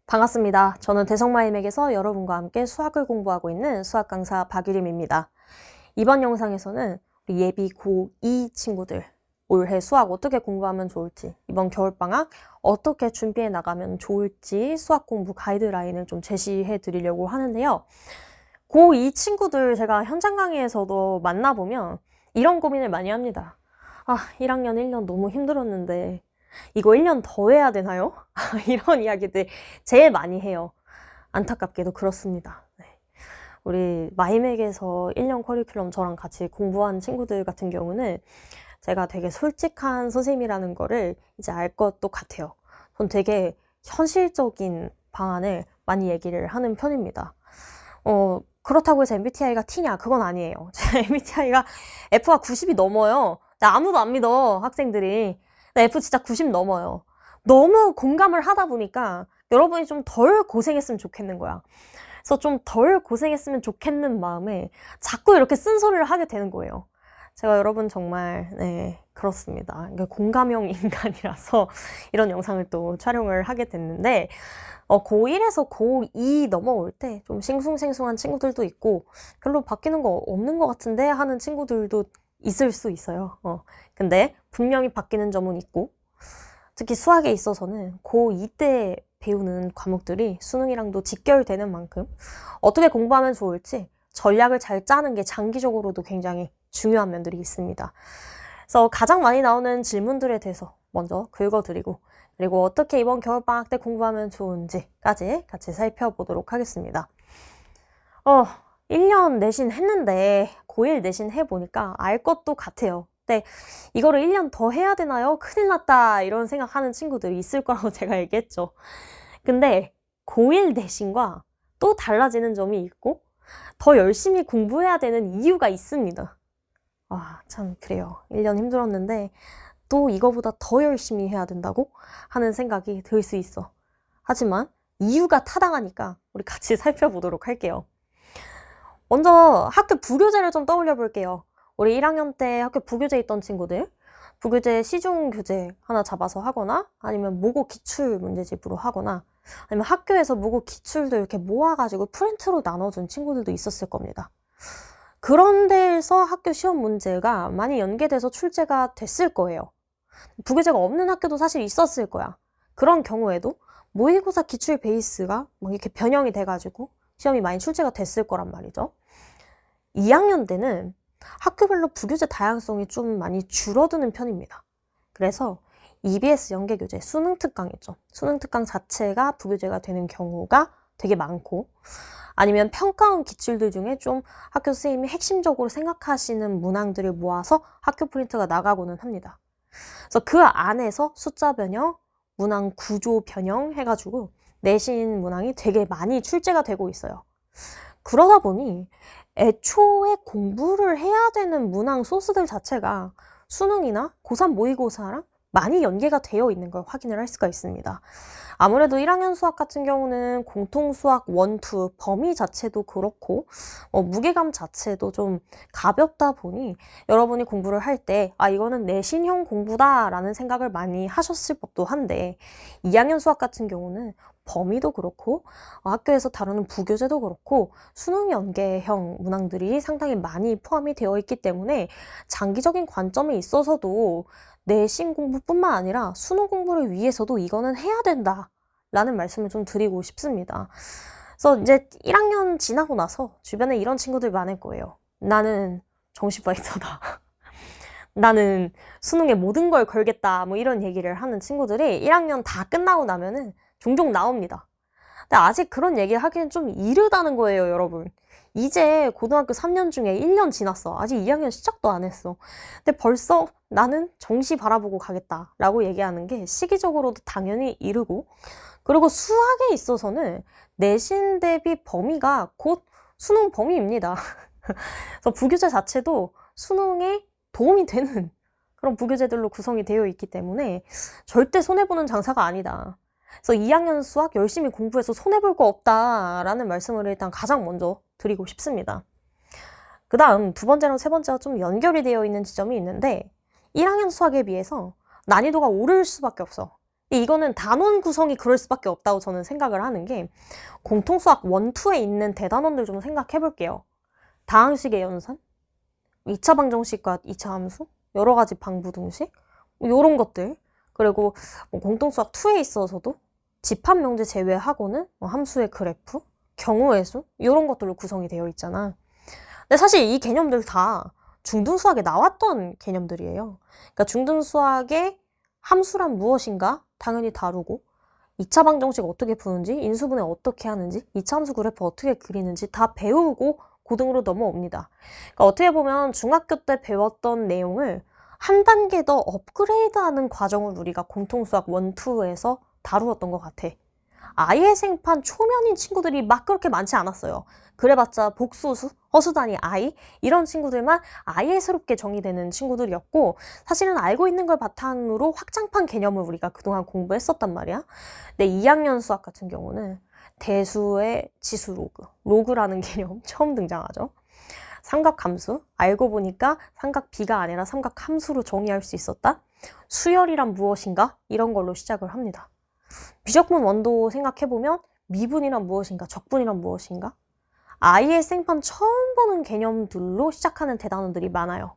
반갑습니다. 저는 대성마임에게서 여러분과 함께 수학을 공부하고 있는 수학 강사 박유림입니다. 이번 영상에서는 우리 예비 고2 친구들 올해 수학 어떻게 공부하면 좋을지, 이번 겨울방학 어떻게 준비해 나가면 좋을지 수학 공부 가이드라인을 좀 제시해 드리려고 하는데요. 고2 친구들 제가 현장 강의에서도 만나보면 이런 고민을 많이 합니다. 1학년 1년 너무 힘들었는데 이거 1년 더 해야 되나요? 이런 이야기들 제일 많이 해요. 안타깝게도 그렇습니다. 네. 우리 마이맥에서 1년 커리큘럼 저랑 같이 공부한 친구들 같은 경우는 제가 되게 솔직한 선생님이라는 거를 이제 알 것도 같아요. 전 되게 현실적인 방안을 많이 얘기를 하는 편입니다. 그렇다고 해서 MBTI가 T냐? 그건 아니에요. 제 MBTI가 F가 90이 넘어요. 아무도 안 믿어, 학생들이. F 진짜 90 넘어요. 너무 공감을 하다 보니까 여러분이 좀 덜 고생했으면 좋겠는 거야. 그래서 좀 덜 고생했으면 좋겠는 마음에 자꾸 이렇게 쓴소리를 하게 되는 거예요. 제가 여러분 정말 그렇습니다. 공감형 인간이라서 이런 영상을 또 촬영을 하게 됐는데 고1에서 고2 넘어올 때 좀 싱숭생숭한 친구들도 있고 별로 바뀌는 거 없는 것 같은데 하는 친구들도 있을 수 있어요. 근데 분명히 바뀌는 점은 있고, 특히 수학에 있어서는 고2 때 배우는 과목들이 수능이랑도 직결되는 만큼 어떻게 공부하면 좋을지 전략을 잘 짜는 게 장기적으로도 굉장히 중요한 면들이 있습니다. 그래서 가장 많이 나오는 질문들에 대해서 먼저 긁어드리고, 그리고 어떻게 이번 겨울방학 때 공부하면 좋은지까지 같이 살펴보도록 하겠습니다. 1년 내신 했는데 고1 내신 해보니까 알 것도 같아요. 근데 이거를 1년 더 해야 되나요? 큰일 났다 이런 생각하는 친구들이 있을 거라고 제가 얘기했죠. 근데 고1 내신과 또 달라지는 점이 있고 더 열심히 공부해야 되는 이유가 있습니다. 참 그래요. 1년 힘들었는데 또 이거보다 더 열심히 해야 된다고 하는 생각이 들 수 있어. 하지만 이유가 타당하니까 우리 같이 살펴보도록 할게요. 먼저 학교 부교재를 좀 떠올려 볼게요. 우리 1학년 때 학교 부교재 있던 친구들, 부교재 시중 교재 하나 잡아서 하거나 아니면 모고 기출 문제집으로 하거나 아니면 학교에서 모고 기출도 이렇게 모아가지고 프린트로 나눠준 친구들도 있었을 겁니다. 그런 데에서 학교 시험 문제가 많이 연계돼서 출제가 됐을 거예요. 부교재가 없는 학교도 사실 있었을 거야. 그런 경우에도 모의고사 기출 베이스가 막 이렇게 변형이 돼가지고 시험이 많이 출제가 됐을 거란 말이죠. 2학년 때는 학교별로 부교재 다양성이 좀 많이 줄어드는 편입니다. 그래서 EBS 연계교재, 수능특강 있죠. 수능특강 자체가 부교재가 되는 경우가 되게 많고, 아니면 평가원 기출들 중에 좀 학교 선생님이 핵심적으로 생각하시는 문항들을 모아서 학교 프린트가 나가고는 합니다. 그래서 그 안에서 숫자 변형, 문항 구조 변형 해가지고 내신 문항이 되게 많이 출제가 되고 있어요. 그러다 보니 애초에 공부를 해야 되는 문항 소스들 자체가 수능이나 고3 모의고사랑 많이 연계가 되어 있는 걸 확인을 할 수가 있습니다. 아무래도 1학년 수학 같은 경우는 공통수학 1, 2 범위 자체도 그렇고 무게감 자체도 좀 가볍다 보니 여러분이 공부를 할 때 이거는 내신형 공부다 라는 생각을 많이 하셨을 법도 한데, 2학년 수학 같은 경우는 범위도 그렇고 학교에서 다루는 부교재도 그렇고 수능 연계형 문항들이 상당히 많이 포함이 되어 있기 때문에 장기적인 관점에 있어서도 내신 공부뿐만 아니라 수능 공부를 위해서도 이거는 해야 된다 라는 말씀을 좀 드리고 싶습니다. 그래서 이제 1학년 지나고 나서 주변에 이런 친구들 많을 거예요. 나는 정시파이터다. 나는 수능에 모든 걸 걸겠다. 뭐 이런 얘기를 하는 친구들이 1학년 다 끝나고 나면은 종종 나옵니다. 근데 아직 그런 얘기를 하기는 좀 이르다는 거예요, 여러분. 이제 고등학교 3년 중에 1년 지났어. 아직 2학년 시작도 안 했어. 근데 벌써 나는 정시 바라보고 가겠다 라고 얘기하는 게 시기적으로도 당연히 이르고, 그리고 수학에 있어서는 내신 대비 범위가 곧 수능 범위입니다. 그래서 부교재 자체도 수능에 도움이 되는 그런 부교재들로 구성이 되어 있기 때문에 절대 손해보는 장사가 아니다. 그래서 2학년 수학 열심히 공부해서 손해볼 거 없다라는 말씀을 일단 가장 먼저 드리고 싶습니다. 그 다음 두 번째랑 세 번째가 좀 연결이 되어 있는 지점이 있는데, 1학년 수학에 비해서 난이도가 오를 수밖에 없어. 이거는 단원 구성이 그럴 수밖에 없다고 저는 생각을 하는 게, 공통수학 1, 2에 있는 대단원들 좀 생각해 볼게요. 다항식의 연산, 2차 방정식과 2차 함수, 여러 가지 방부등식, 요런 것들. 그리고 공통수학 2에 있어서도 집합 명제 제외하고는 함수의 그래프, 경우의 수, 요런 것들로 구성이 되어 있잖아. 근데 사실 이 개념들 다 중등수학에 나왔던 개념들이에요. 그러니까 중등수학의 함수란 무엇인가 당연히 다루고, 2차 방정식 어떻게 푸는지, 인수분해 어떻게 하는지, 2차 함수 그래프 어떻게 그리는지 다 배우고 고등으로 넘어옵니다. 그러니까 어떻게 보면 중학교 때 배웠던 내용을 한 단계 더 업그레이드하는 과정을 우리가 공통수학 1, 2에서 다루었던 것 같아. 아예 생판 초면인 친구들이 막 그렇게 많지 않았어요. 그래봤자 복소수, 허수단위 I 이런 친구들만 아예 새롭게 정의되는 친구들이었고, 사실은 알고 있는 걸 바탕으로 확장판 개념을 우리가 그동안 공부했었단 말이야. 근데 2학년 수학 같은 경우는 대수의 지수 로그, 로그라는 개념 처음 등장하죠. 삼각함수, 알고 보니까 삼각비가 아니라 삼각함수로 정의할 수 있었다. 수열이란 무엇인가? 이런 걸로 시작을 합니다. 미적분 원도 생각해보면 미분이란 무엇인가, 적분이란 무엇인가? 아예 생판 처음 보는 개념들로 시작하는 대단원들이 많아요.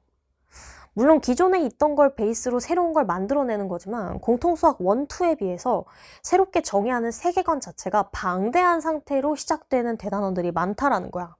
물론 기존에 있던 걸 베이스로 새로운 걸 만들어내는 거지만 공통수학 1, 2에 비해서 새롭게 정의하는 세계관 자체가 방대한 상태로 시작되는 대단원들이 많다라는 거야.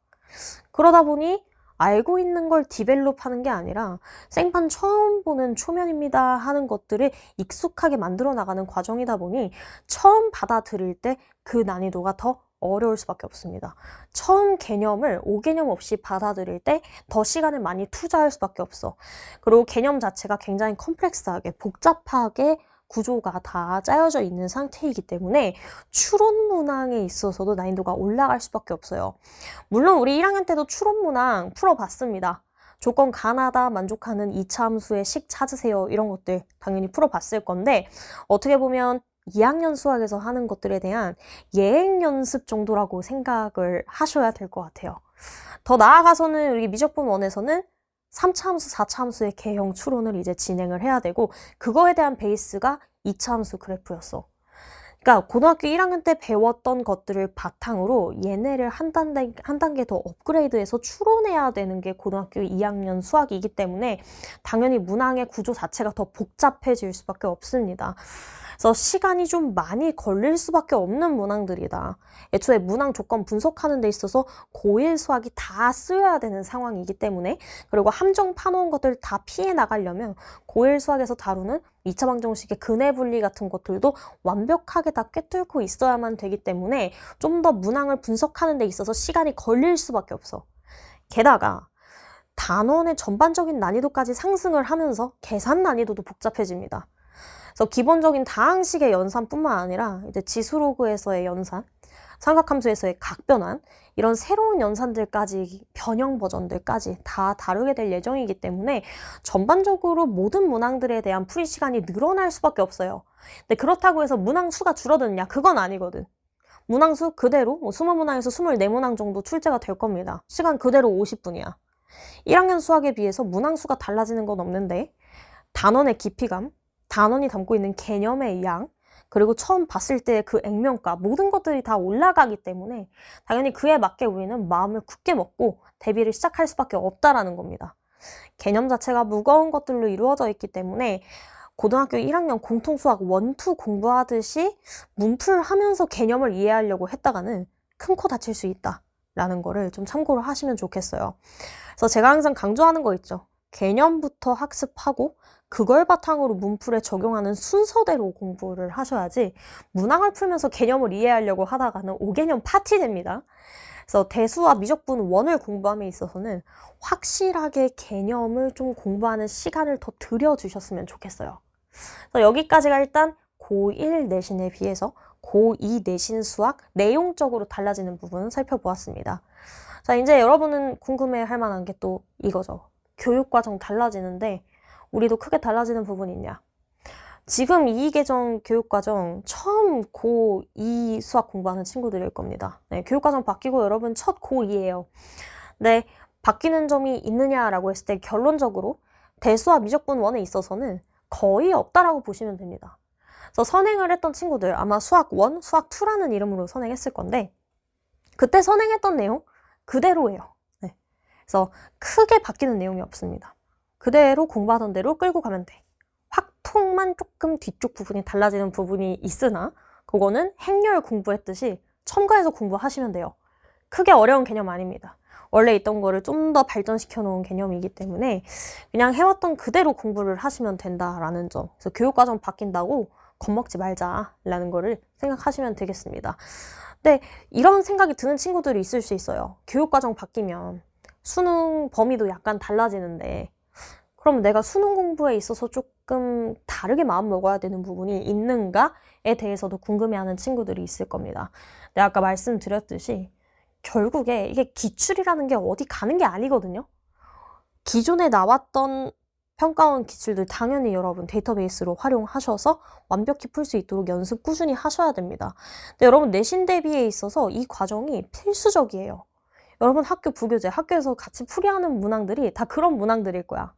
그러다 보니 알고 있는 걸 디벨롭하는 게 아니라 생판 처음 보는 초면입니다 하는 것들을 익숙하게 만들어 나가는 과정이다 보니 처음 받아들일 때 그 난이도가 더 어려울 수밖에 없습니다. 처음 개념을 5개념 없이 받아들일 때 더 시간을 많이 투자할 수밖에 없어. 그리고 개념 자체가 굉장히 컴플렉스하게 복잡하게 구조가 다 짜여져 있는 상태이기 때문에 추론 문항에 있어서도 난이도가 올라갈 수밖에 없어요. 물론 우리 1학년 때도 추론 문항 풀어봤습니다. 조건 가나다 만족하는 2차 함수의 식 찾으세요. 이런 것들 당연히 풀어봤을 건데, 어떻게 보면 2학년 수학에서 하는 것들에 대한 예행 연습 정도라고 생각을 하셔야 될 것 같아요. 더 나아가서는 우리 미적분 1에서는 3차 함수, 4차 함수의 개형 추론을 이제 진행을 해야 되고, 그거에 대한 베이스가 2차 함수 그래프였어. 그러니까 고등학교 1학년 때 배웠던 것들을 바탕으로 얘네를 한 단계 더 업그레이드해서 추론해야 되는 게 고등학교 2학년 수학이기 때문에 당연히 문항의 구조 자체가 더 복잡해질 수밖에 없습니다. 그래서 시간이 좀 많이 걸릴 수밖에 없는 문항들이다. 애초에 문항 조건 분석하는 데 있어서 고1 수학이 다 쓰여야 되는 상황이기 때문에, 그리고 함정 파놓은 것들 다 피해 나가려면 고1 수학에서 다루는 2차 방정식의 근해 분리 같은 것들도 완벽하게 다 꿰뚫고 있어야만 되기 때문에 좀 더 문항을 분석하는 데 있어서 시간이 걸릴 수밖에 없어. 게다가 단원의 전반적인 난이도까지 상승을 하면서 계산 난이도도 복잡해집니다. 그래서 기본적인 다항식의 연산뿐만 아니라 이제 지수로그에서의 연산, 삼각함수에서의 각변환, 이런 새로운 연산들까지, 변형 버전들까지 다 다루게 될 예정이기 때문에 전반적으로 모든 문항들에 대한 풀이 시간이 늘어날 수밖에 없어요. 근데 그렇다고 해서 문항 수가 줄어드느냐? 그건 아니거든. 문항 수 그대로 20문항에서 24문항 정도 출제가 될 겁니다. 시간 그대로 50분이야. 1학년 수학에 비해서 문항 수가 달라지는 건 없는데, 단원의 깊이감, 단원이 담고 있는 개념의 양, 그리고 처음 봤을 때 그 액면가, 모든 것들이 다 올라가기 때문에 당연히 그에 맞게 우리는 마음을 굳게 먹고 대비를 시작할 수밖에 없다라는 겁니다. 개념 자체가 무거운 것들로 이루어져 있기 때문에 고등학교 1학년 공통수학 1, 2 공부하듯이 문풀하면서 개념을 이해하려고 했다가는 큰 코 다칠 수 있다라는 거를 좀 참고를 하시면 좋겠어요. 그래서 제가 항상 강조하는 거 있죠. 개념부터 학습하고 그걸 바탕으로 문풀에 적용하는 순서대로 공부를 하셔야지, 문항을 풀면서 개념을 이해하려고 하다가는 5개념 파티 됩니다. 그래서 대수와 미적분 1을 공부함에 있어서는 확실하게 개념을 좀 공부하는 시간을 더 들여주셨으면 좋겠어요. 그래서 여기까지가 일단 고1 내신에 비해서 고2 내신 수학 내용적으로 달라지는 부분 살펴보았습니다. 자, 이제 여러분은 궁금해할 만한 게 또 이거죠. 교육과정 달라지는데 우리도 크게 달라지는 부분이 있냐? 지금 이계정 교육과정 처음 고2 수학 공부하는 친구들일 겁니다. 네, 교육과정 바뀌고 여러분 첫 고2예요. 네, 바뀌는 점이 있느냐라고 했을 때 결론적으로 대수와 미적분 1에 있어서는 거의 없다라고 보시면 됩니다. 그래서 선행을 했던 친구들 아마 수학 1, 수학 2라는 이름으로 선행했을 건데 그때 선행했던 내용 그대로예요. 네. 그래서 크게 바뀌는 내용이 없습니다. 그대로 공부하던 대로 끌고 가면 돼. 확통만 조금 뒤쪽 부분이 달라지는 부분이 있으나 그거는 행렬 공부했듯이 첨가해서 공부하시면 돼요. 크게 어려운 개념 아닙니다. 원래 있던 거를 좀 더 발전시켜 놓은 개념이기 때문에 그냥 해왔던 그대로 공부를 하시면 된다라는 점. 그래서 교육과정 바뀐다고 겁먹지 말자라는 거를 생각하시면 되겠습니다. 근데 이런 생각이 드는 친구들이 있을 수 있어요. 교육과정 바뀌면 수능 범위도 약간 달라지는데 그럼 내가 수능 공부에 있어서 조금 다르게 마음 먹어야 되는 부분이 있는가에 대해서도 궁금해하는 친구들이 있을 겁니다. 근데 아까 말씀드렸듯이 결국에 이게 기출이라는 게 어디 가는 게 아니거든요. 기존에 나왔던 평가원 기출들 당연히 여러분 데이터베이스로 활용하셔서 완벽히 풀 수 있도록 연습 꾸준히 하셔야 됩니다. 근데 여러분 내신 대비에 있어서 이 과정이 필수적이에요. 여러분 학교 부교재, 학교에서 같이 풀이하는 문항들이 다 그런 문항들일 거야.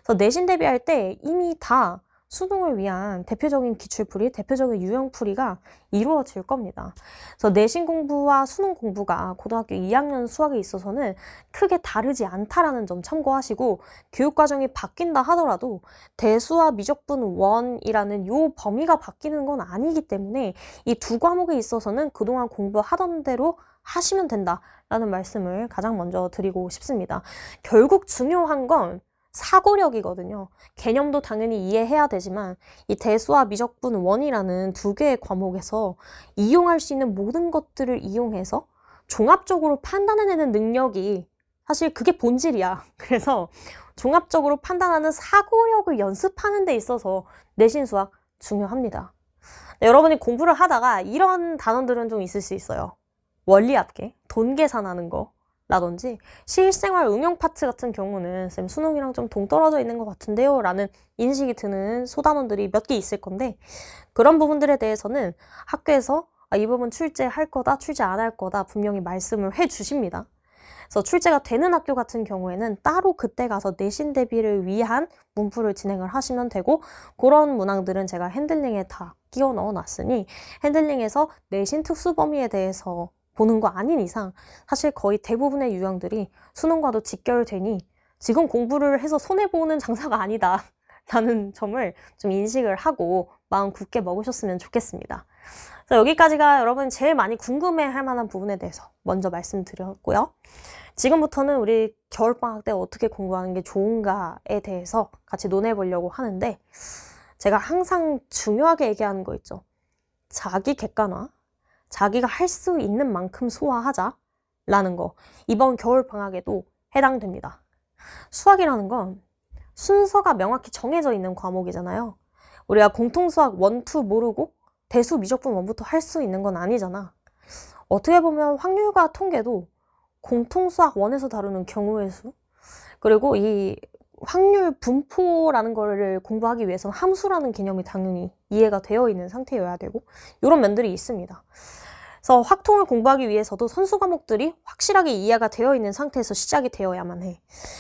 그래서 내신 대비할 때 이미 다 수능을 위한 대표적인 기출풀이, 대표적인 유형풀이가 이루어질 겁니다. 그래서 내신 공부와 수능 공부가 고등학교 2학년 수학에 있어서는 크게 다르지 않다라는 점 참고하시고 교육과정이 바뀐다 하더라도 대수와 미적분 원이라는 요 범위가 바뀌는 건 아니기 때문에 이 두 과목에 있어서는 그동안 공부하던 대로 하시면 된다라는 말씀을 가장 먼저 드리고 싶습니다. 결국 중요한 건 사고력이거든요. 개념도 당연히 이해해야 되지만 이 대수와 미적분 원이라는 두 개의 과목에서 이용할 수 있는 모든 것들을 이용해서 종합적으로 판단해내는 능력이 사실 그게 본질이야. 그래서 종합적으로 판단하는 사고력을 연습하는 데 있어서 내신 수학 중요합니다. 네, 여러분이 공부를 하다가 이런 단어들은 좀 있을 수 있어요. 원리합계, 돈 계산하는 거 라든지 실생활 응용 파트 같은 경우는 쌤 수능이랑 좀 동떨어져 있는 것 같은데요 라는 인식이 드는 소단원들이 몇 개 있을 건데 그런 부분들에 대해서는 학교에서 이 부분 출제할 거다 출제 안 할 거다 분명히 말씀을 해 주십니다. 그래서 출제가 되는 학교 같은 경우에는 따로 그때 가서 내신 대비를 위한 문풀을 진행을 하시면 되고 그런 문항들은 제가 핸들링에 다 끼워 넣어 놨으니 핸들링에서 내신 특수 범위에 대해서 보는 거 아닌 이상 사실 거의 대부분의 유형들이 수능과도 직결되니 지금 공부를 해서 손해보는 장사가 아니다 라는 점을 좀 인식을 하고 마음 굳게 먹으셨으면 좋겠습니다. 그래서 여기까지가 여러분 제일 많이 궁금해할 만한 부분에 대해서 먼저 말씀드렸고요. 지금부터는 우리 겨울방학 때 어떻게 공부하는 게 좋은가에 대해서 같이 논해보려고 하는데 제가 항상 중요하게 얘기하는 거 있죠. 자기 객관화, 자기가 할 수 있는 만큼 소화하자라는 거 이번 겨울방학에도 해당됩니다. 수학이라는 건 순서가 명확히 정해져 있는 과목이잖아요. 우리가 공통수학 1, 2 모르고 대수 미적분 1부터 할 수 있는 건 아니잖아. 어떻게 보면 확률과 통계도 공통수학 1에서 다루는 경우의 수 그리고 이 확률 분포라는 거를 공부하기 위해서는 함수라는 개념이 당연히 이해가 되어 있는 상태여야 되고 이런 면들이 있습니다. 그래서 확통을 공부하기 위해서도 선수 과목들이 확실하게 이해가 되어 있는 상태에서 시작이 되어야만 해.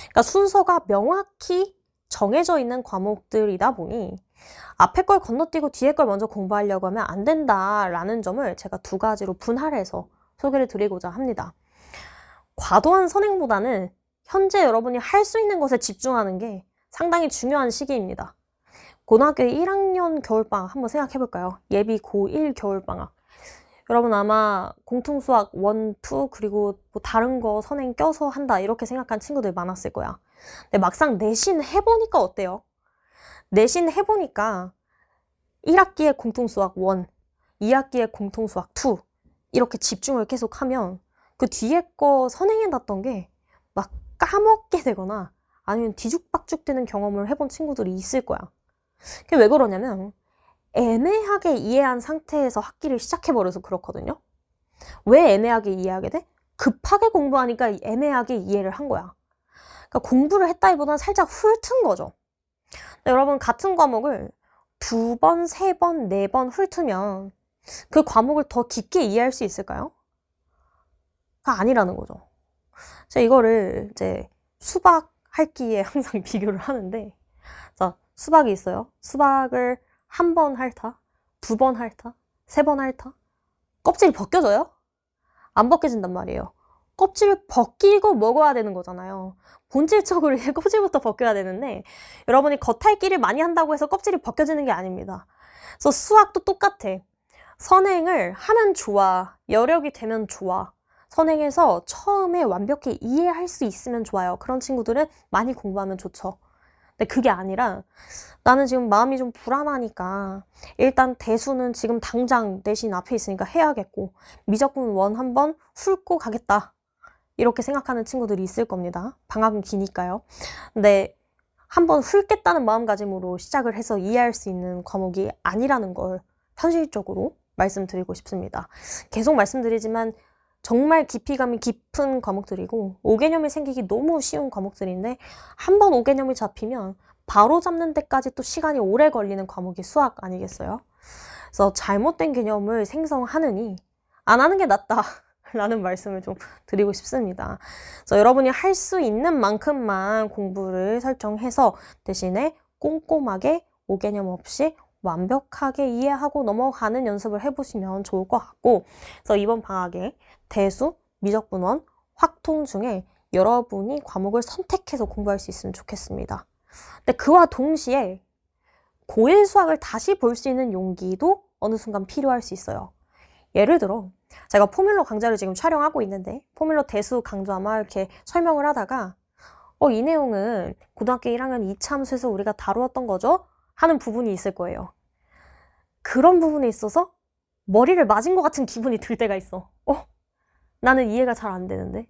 그러니까 순서가 명확히 정해져 있는 과목들이다 보니 앞에 걸 건너뛰고 뒤에 걸 먼저 공부하려고 하면 안 된다라는 점을 제가 두 가지로 분할해서 소개를 드리고자 합니다. 과도한 선행보다는 현재 여러분이 할 수 있는 것에 집중하는 게 상당히 중요한 시기입니다. 고등학교 1학년 겨울방학 한번 생각해 볼까요? 예비 고1 겨울방학. 여러분 아마 공통수학 1, 2 그리고 뭐 다른 거 선행 껴서 한다 이렇게 생각한 친구들 많았을 거야. 근데 막상 내신 해보니까 어때요? 내신 해보니까 1학기에 공통수학 1, 2학기에 공통수학 2 이렇게 집중을 계속 하면 그 뒤에 거 선행해놨던 게 막 까먹게 되거나 아니면 뒤죽박죽 되는 경험을 해본 친구들이 있을 거야. 그게 왜 그러냐면 애매하게 이해한 상태에서 학기를 시작해버려서 그렇거든요. 왜 애매하게 이해하게 돼? 급하게 공부하니까 애매하게 이해를 한 거야. 그러니까 공부를 했다기보다는 살짝 훑은 거죠. 여러분 같은 과목을 2번, 3번, 4번 훑으면 그 과목을 더 깊게 이해할 수 있을까요? 아니라는 거죠. 제가 이거를 이제 수박 할기에 항상 비교를 하는데 자, 수박이 있어요. 수박을 한 번 핥아, 2번 핥아? 3번 핥아? 껍질이 벗겨져요? 안 벗겨진단 말이에요. 껍질을 벗기고 먹어야 되는 거잖아요. 본질적으로 껍질부터 벗겨야 되는데 여러분이 겉핥기를 많이 한다고 해서 껍질이 벗겨지는 게 아닙니다. 그래서 수학도 똑같아. 선행을 하면 좋아. 여력이 되면 좋아. 선행해서 처음에 완벽히 이해할 수 있으면 좋아요. 그런 친구들은 많이 공부하면 좋죠. 근데 그게 아니라 나는 지금 마음이 좀 불안하니까 일단 대수는 지금 당장 내신 앞에 있으니까 해야겠고 미적분 원 한번 훑고 가겠다. 이렇게 생각하는 친구들이 있을 겁니다. 방학은 기니까요. 근데 한번 훑겠다는 마음가짐으로 시작을 해서 이해할 수 있는 과목이 아니라는 걸 현실적으로 말씀드리고 싶습니다. 계속 말씀드리지만 정말 깊이감이 깊은 과목들이고 5개념이 생기기 너무 쉬운 과목들인데 한번 5개념이 잡히면 바로 잡는 데까지 또 시간이 오래 걸리는 과목이 수학 아니겠어요? 그래서 잘못된 개념을 생성하느니 안 하는 게 낫다 라는 말씀을 좀 드리고 싶습니다. 그래서 여러분이 할 수 있는 만큼만 공부를 설정해서 대신에 꼼꼼하게 5개념 없이 완벽하게 이해하고 넘어가는 연습을 해보시면 좋을 것 같고, 그래서 이번 방학에 대수, 미적분원, 확통 중에 여러분이 과목을 선택해서 공부할 수 있으면 좋겠습니다. 근데 그와 동시에 고1 수학을 다시 볼 수 있는 용기도 어느 순간 필요할 수 있어요. 예를 들어 제가 포뮬러 강좌를 지금 촬영하고 있는데 포뮬러 대수 강좌 아마 이렇게 설명을 하다가 이 내용은 고등학교 1학년 2차 함수에서 우리가 다루었던 거죠? 하는 부분이 있을 거예요. 그런 부분에 있어서 머리를 맞은 것 같은 기분이 들 때가 있어. 나는 이해가 잘 안 되는데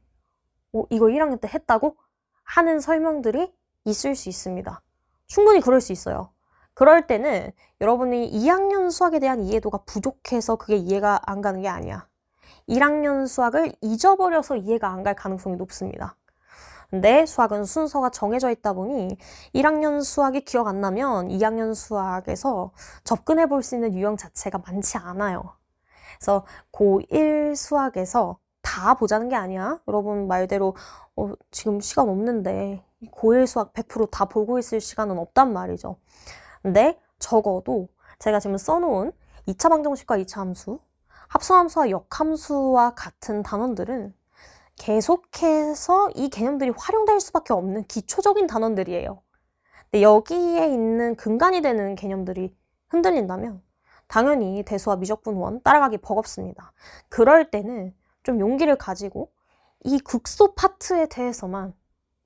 이거 1학년 때 했다고? 하는 설명들이 있을 수 있습니다. 충분히 그럴 수 있어요. 그럴 때는 여러분이 2학년 수학에 대한 이해도가 부족해서 그게 이해가 안 가는 게 아니야. 1학년 수학을 잊어버려서 이해가 안 갈 가능성이 높습니다. 근데 수학은 순서가 정해져 있다 보니 1학년 수학이 기억 안 나면 2학년 수학에서 접근해 볼 수 있는 유형 자체가 많지 않아요. 그래서 고1 수학에서 다 보자는 게 아니야. 여러분 말대로 지금 시간 없는데 고1 수학 100% 다 보고 있을 시간은 없단 말이죠. 근데 적어도 제가 지금 써놓은 2차 방정식과 2차 함수, 합성함수와 역함수와 같은 단원들은 계속해서 이 개념들이 활용될 수밖에 없는 기초적인 단원들이에요. 근데 여기에 있는 근간이 되는 개념들이 흔들린다면 당연히 대수와 미적분원 따라가기 버겁습니다. 그럴 때는 좀 용기를 가지고 이 국소 파트에 대해서만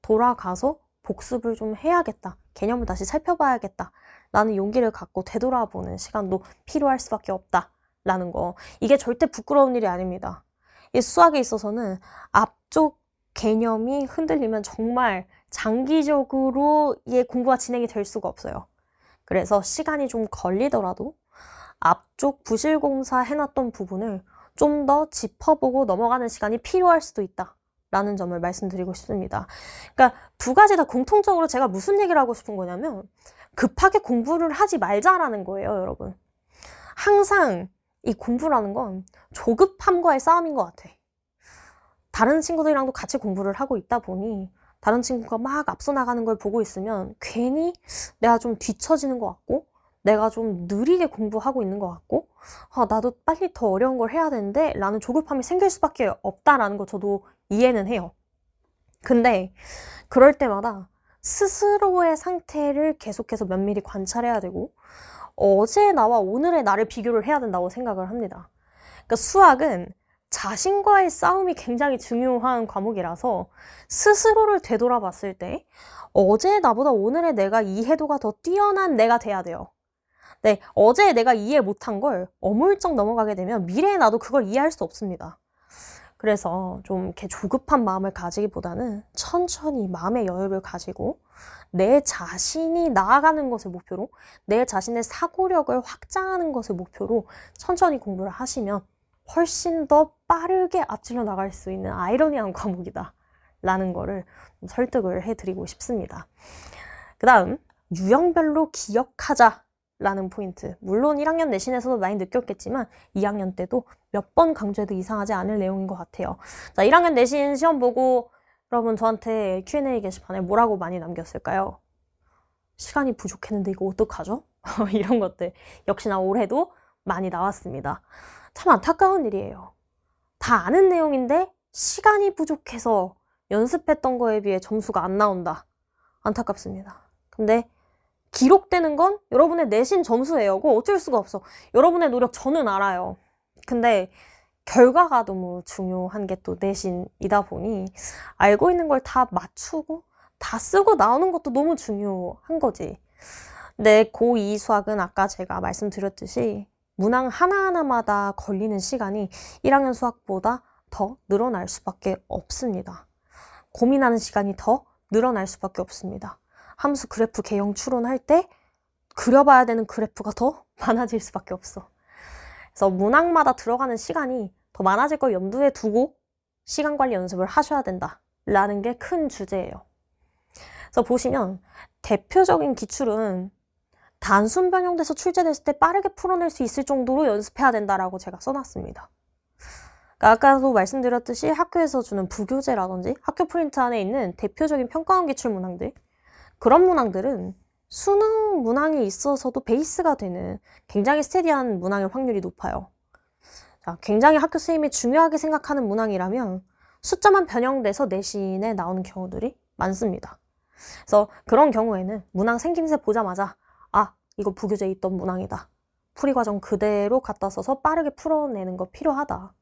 돌아가서 복습을 좀 해야겠다. 개념을 다시 살펴봐야겠다. 라는 용기를 갖고 되돌아보는 시간도 필요할 수밖에 없다. 라는 거. 이게 절대 부끄러운 일이 아닙니다. 이 수학에 있어서는 앞쪽 개념이 흔들리면 정말 장기적으로 이 공부가 진행이 될 수가 없어요. 그래서 시간이 좀 걸리더라도 앞쪽 부실공사 해놨던 부분을 좀 더 짚어보고 넘어가는 시간이 필요할 수도 있다. 라는 점을 말씀드리고 싶습니다. 그러니까 두 가지 다 공통적으로 제가 무슨 얘기를 하고 싶은 거냐면 급하게 공부를 하지 말자라는 거예요, 여러분. 항상 이 공부라는 건 조급함과의 싸움인 것 같아. 다른 친구들이랑도 같이 공부를 하고 있다 보니 다른 친구가 막 앞서 나가는 걸 보고 있으면 괜히 내가 좀 뒤처지는 것 같고 내가 좀 느리게 공부하고 있는 것 같고 나도 빨리 더 어려운 걸 해야 되는데 라는 조급함이 생길 수밖에 없다라는 거 저도 이해는 해요. 근데 그럴 때마다 스스로의 상태를 계속해서 면밀히 관찰해야 되고 어제 나와 오늘의 나를 비교를 해야 된다고 생각을 합니다. 그러니까 수학은 자신과의 싸움이 굉장히 중요한 과목이라서 스스로를 되돌아봤을 때 어제 나보다 오늘의 내가 이해도가 더 뛰어난 내가 돼야 돼요. 네, 어제 내가 이해 못한 걸 어물쩍 넘어가게 되면 미래의 나도 그걸 이해할 수 없습니다. 그래서 좀 이렇게 조급한 마음을 가지기보다는 천천히 마음의 여유를 가지고 내 자신이 나아가는 것을 목표로 내 자신의 사고력을 확장하는 것을 목표로 천천히 공부를 하시면 훨씬 더 빠르게 앞질러 나갈 수 있는 아이러니한 과목이다 라는 거를 설득을 해드리고 싶습니다. 그 다음 유형별로 기억하자 라는 포인트. 물론 1학년 내신에서도 많이 느꼈겠지만 2학년 때도 몇 번 강조해도 이상하지 않을 내용인 것 같아요. 자, 1학년 내신 시험 보고 여러분 저한테 Q&A 게시판에 뭐라고 많이 남겼을까요? 시간이 부족했는데 이거 어떡하죠? 이런 것들. 역시나 올해도 많이 나왔습니다. 참 안타까운 일이에요. 다 아는 내용인데 시간이 부족해서 연습했던 거에 비해 점수가 안 나온다. 안타깝습니다. 근데 기록되는 건 여러분의 내신 점수예요. 그거 어쩔 수가 없어. 여러분의 노력 저는 알아요. 근데 결과가 너무 중요한 게 또 내신이다 보니 알고 있는 걸 다 맞추고 다 쓰고 나오는 것도 너무 중요한 거지. 근데 고2 수학은 아까 제가 말씀드렸듯이 문항 하나하나마다 걸리는 시간이 1학년 수학보다 더 늘어날 수밖에 없습니다. 고민하는 시간이 더 늘어날 수밖에 없습니다. 함수 그래프 개형 추론할 때 그려봐야 되는 그래프가 더 많아질 수밖에 없어. 그래서 문항마다 들어가는 시간이 더 많아질 걸 염두에 두고 시간 관리 연습을 하셔야 된다라는 게 큰 주제예요. 그래서 보시면 대표적인 기출은 단순 변형돼서 출제됐을 때 빠르게 풀어낼 수 있을 정도로 연습해야 된다라고 제가 써놨습니다. 그러니까 아까도 말씀드렸듯이 학교에서 주는 부교재라든지 학교 프린트 안에 있는 대표적인 평가원 기출 문항들, 그런 문항들은 수능 문항에 있어서도 베이스가 되는 굉장히 스테디한 문항일 확률이 높아요. 자, 굉장히 학교 선생님이 중요하게 생각하는 문항이라면 숫자만 변형돼서 내신에 나오는 경우들이 많습니다. 그래서 그런 경우에는 문항 생김새 보자마자 아, 이거 부교재에 있던 문항이다. 풀이 과정 그대로 갖다 써서 빠르게 풀어내는 거 필요하다.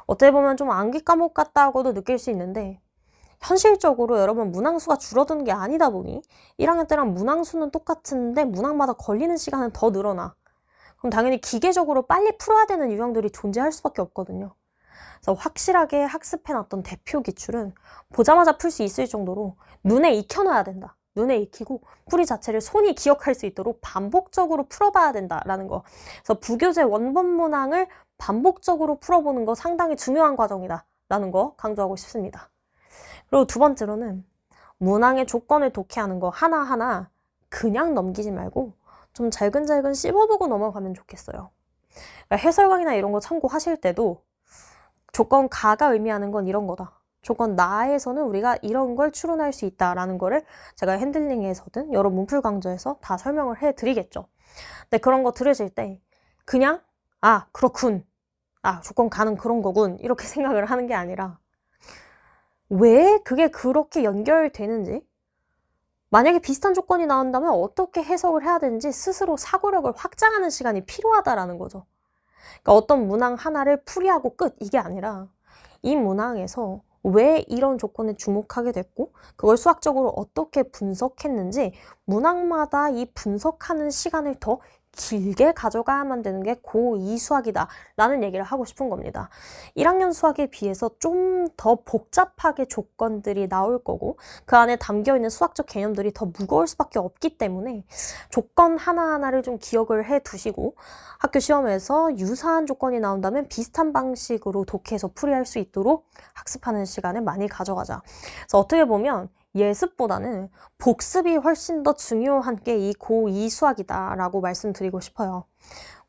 어떻게 보면 좀 암기 과목 같다고도 느낄 수 있는데 현실적으로 여러분 문항수가 줄어드는 게 아니다 보니 1학년 때랑 문항수는 똑같은데 문항마다 걸리는 시간은 더 늘어나. 그럼 당연히 기계적으로 빨리 풀어야 되는 유형들이 존재할 수밖에 없거든요. 그래서 확실하게 학습해놨던 대표 기출은 보자마자 풀 수 있을 정도로 눈에 익혀놔야 된다. 눈에 익히고 풀이 자체를 손이 기억할 수 있도록 반복적으로 풀어봐야 된다라는 거. 그래서 부교재 원본 문항을 반복적으로 풀어보는 거 상당히 중요한 과정이다라는 거 강조하고 싶습니다. 그리고 두 번째로는 문항의 조건을 독해하는 거 하나하나 그냥 넘기지 말고 좀 잘근잘근 씹어보고 넘어가면 좋겠어요. 그러니까 해설 강의나 이런 거 참고하실 때도 조건 가가 의미하는 건 이런 거다. 조건 나에서는 우리가 이런 걸 추론할 수 있다라는 거를 제가 핸들링에서든 여러 문풀 강좌에서 다 설명을 해드리겠죠. 근데 그런 거 들으실 때 그냥 아 그렇군, 아 조건 가는 그런 거군 이렇게 생각을 하는 게 아니라 왜 그게 그렇게 연결되는지, 만약에 비슷한 조건이 나온다면 어떻게 해석을 해야 되는지 스스로 사고력을 확장하는 시간이 필요하다라는 거죠. 그러니까 어떤 문항 하나를 풀이하고 끝 이게 아니라 이 문항에서 왜 이런 조건에 주목하게 됐고 그걸 수학적으로 어떻게 분석했는지 문항마다 이 분석하는 시간을 더 길게 가져가야만 되는 게 고2 수학이다 라는 얘기를 하고 싶은 겁니다. 1학년 수학에 비해서 좀 더 복잡하게 조건들이 나올 거고 그 안에 담겨있는 수학적 개념들이 더 무거울 수밖에 없기 때문에 조건 하나하나를 좀 기억을 해 두시고 학교 시험에서 유사한 조건이 나온다면 비슷한 방식으로 독해서 풀이할 수 있도록 학습하는 시간을 많이 가져가자. 그래서 어떻게 보면 예습보다는 복습이 훨씬 더 중요한 게 이 고2 수학이다 라고 말씀드리고 싶어요.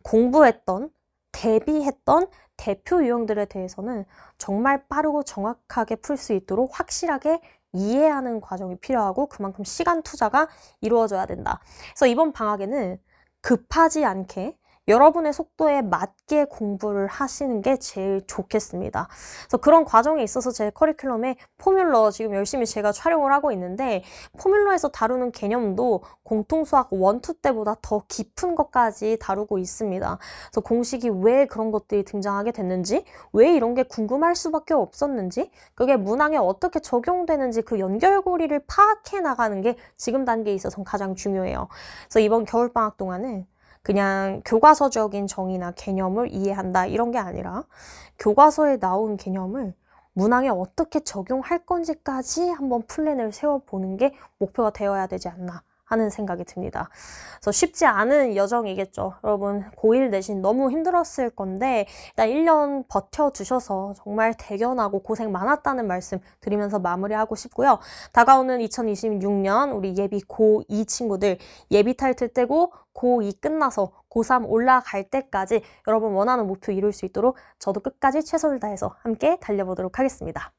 공부했던, 대비했던 대표 유형들에 대해서는 정말 빠르고 정확하게 풀 수 있도록 확실하게 이해하는 과정이 필요하고 그만큼 시간 투자가 이루어져야 된다. 그래서 이번 방학에는 급하지 않게 여러분의 속도에 맞게 공부를 하시는 게 제일 좋겠습니다. 그래서 그런 과정에 있어서 제 커리큘럼에 포뮬러 지금 열심히 제가 촬영을 하고 있는데 포뮬러에서 다루는 개념도 공통수학 1, 2 때보다 더 깊은 것까지 다루고 있습니다. 그래서 공식이 왜 그런 것들이 등장하게 됐는지, 왜 이런 게 궁금할 수밖에 없었는지, 그게 문항에 어떻게 적용되는지 그 연결고리를 파악해 나가는 게 지금 단계에 있어서 가장 중요해요. 그래서 이번 겨울방학 동안은 그냥 교과서적인 정의나 개념을 이해한다 이런 게 아니라 교과서에 나온 개념을 문항에 어떻게 적용할 건지까지 한번 플랜을 세워보는 게 목표가 되어야 되지 않나 하는 생각이 듭니다. 그래서 쉽지 않은 여정이겠죠. 여러분 고1 내신 너무 힘들었을 건데 일단 1년 버텨주셔서 정말 대견하고 고생 많았다는 말씀 드리면서 마무리하고 싶고요. 다가오는 2026년 우리 예비 고2 친구들 예비 타이틀 떼고 고2 끝나서 고3 올라갈 때까지 여러분 원하는 목표 이룰 수 있도록 저도 끝까지 최선을 다해서 함께 달려보도록 하겠습니다.